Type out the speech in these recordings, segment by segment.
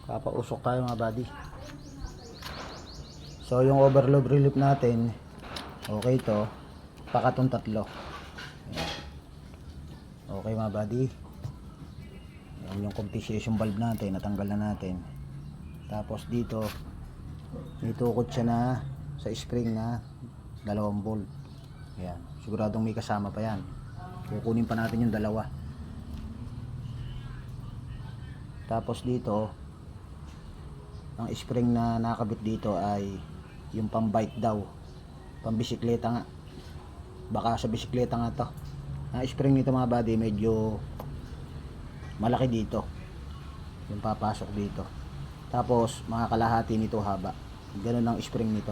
Papausok tayo mga buddy. So yung overload relief natin, okay to. Pakatong tatlo. Ayan. Okay mga buddy. Ayan yung compensation valve natin, natanggal na natin. Tapos dito, nitukod siya na sa spring na 2 volt. Ayan. Siguradong may kasama pa yan. Kukunin pa natin yung dalawa. Tapos dito, ang spring na nakabit dito ay yung pang bike daw, pang bisikleta nga. Baka sa bisikleta nga to. Ang spring nito mga buddy medyo malaki dito, yung papasok dito. Tapos mga kalahati nito haba. Ganun ang spring nito.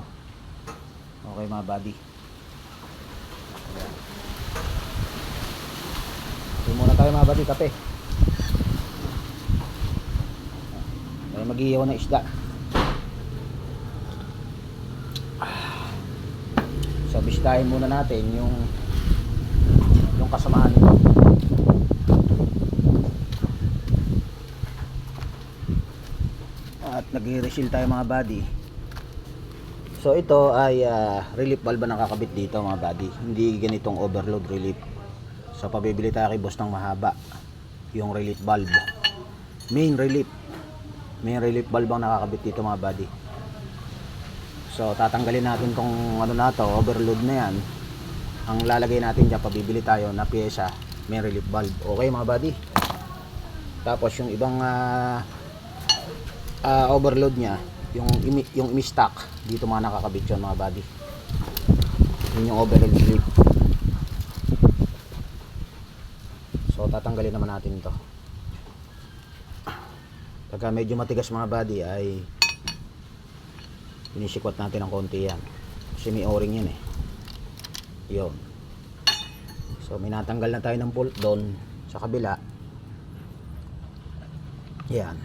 Okay mga buddy. Ito muna tayo mga buddy, kape. Ay mag-iiyaw ng isda. So bisitahin muna natin yung kasamahan nito. At nag-reseal tayo mga buddy. So ito ay relief valve na nakakabit dito mga buddy. Hindi ganitong overload relief. So pabibili tayo kay boss ng mahaba. Yung relief valve. Main relief valve ang nakakabit dito mga buddy. So tatanggalin natin tong ano na to, overload na yan. Ang lalagay natin dyan, pabibili tayo na pyesa, main relief valve. Okay mga buddy. Tapos yung ibang overload nya, yung imi-stock dito mga nakakabit yun mga buddy. Yun yung overload relief. So tatanggalin naman natin to. Pagka medyo matigas mga buddy ay pinisikwat natin ng konti yan kasi may o-ring yan eh. Yun. So may natanggal na tayo ng bolt doon sa kabila. Yan.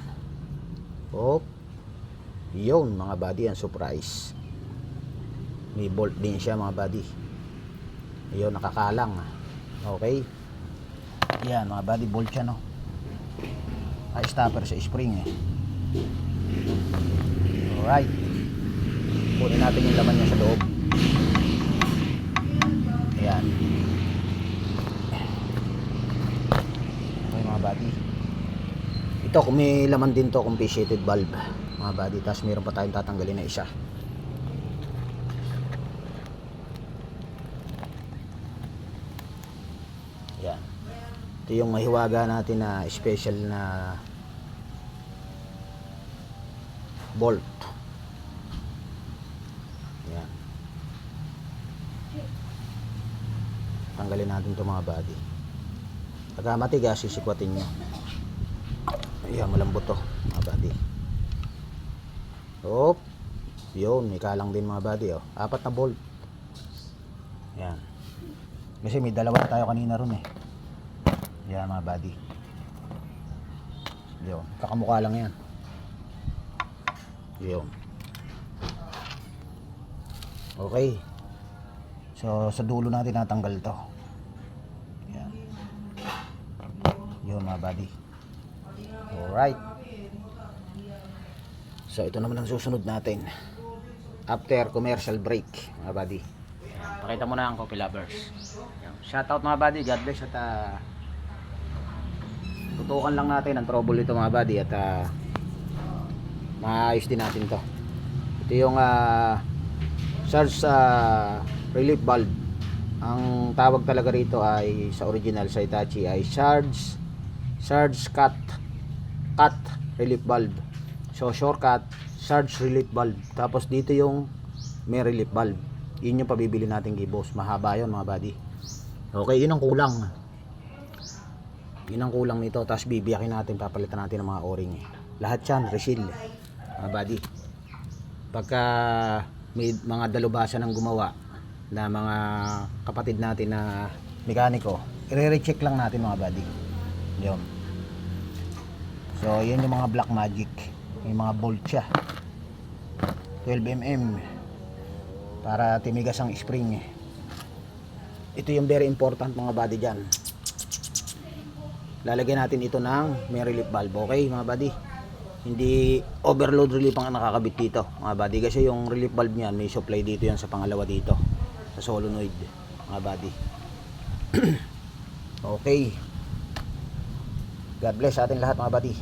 Hop. Yun mga buddy, yan surprise. May bolt din siya mga buddy. Yun, nakakalang. Okay. Yan mga buddy, bolt siya no. Ay stopper sa spring eh. Alright. Kunin natin yung laman niya sa loob. Ayan. Okay mga buddy. Ito kung may laman din to, compensated valve mga buddy. Tapos meron pa tayong tatanggalin na isa. Ayan. Ito yung mahiwaga natin na special na bolt. Ayan. Tanggalin natin ito mga buddy. Pagka matigas, sisikwatin nyo. Ayan, malambot to mga buddy. Hop. Yun, may kalang din mga buddy oh. 4 na bolt. Ayan. Kasi may dalawa tayo kanina ron eh. Ayan mga buddy. Yun, kakamukha lang yan. Yun. Okay. So sa dulo natin natanggal to. Yan. Yun mga buddy. Alright. So ito naman ang susunod natin. After commercial break mga buddy. Pakita mo na ang coffee lovers. Shoutout mga buddy. God bless at tutukan lang natin ang trouble nito mga buddy at maayos din natin to. Ito yung charge relief valve. Ang tawag talaga rito ay sa original sa Hitachi ay charge cut relief valve. So shortcut charge relief valve. Tapos dito yung main relief valve. Yun yung pabibili natin kay boss. Mahaba yun mga buddy. Okay, yun ang kulang. Yun ang kulang nito. Tapos bibiyakin natin, papalitan natin ng mga o-ring. Lahat yan reseal mga buddy. Pagka may mga dalubhasa ng gumawa na mga kapatid natin na mekaniko, i-recheck lang natin mga buddy. Yun. So yun yung mga black magic. May mga bolt siya 12mm para timigas ang spring. Ito yung very important mga buddy dyan. Lalagyan natin ito ng main relief valve. Okay mga buddy. Hindi overload relief ang nakakabit dito mga buddy, kasi yung relief valve niyan may supply dito yan sa pangalawa dito sa solenoid mga buddy. Okay, God bless sa atin lahat mga buddy.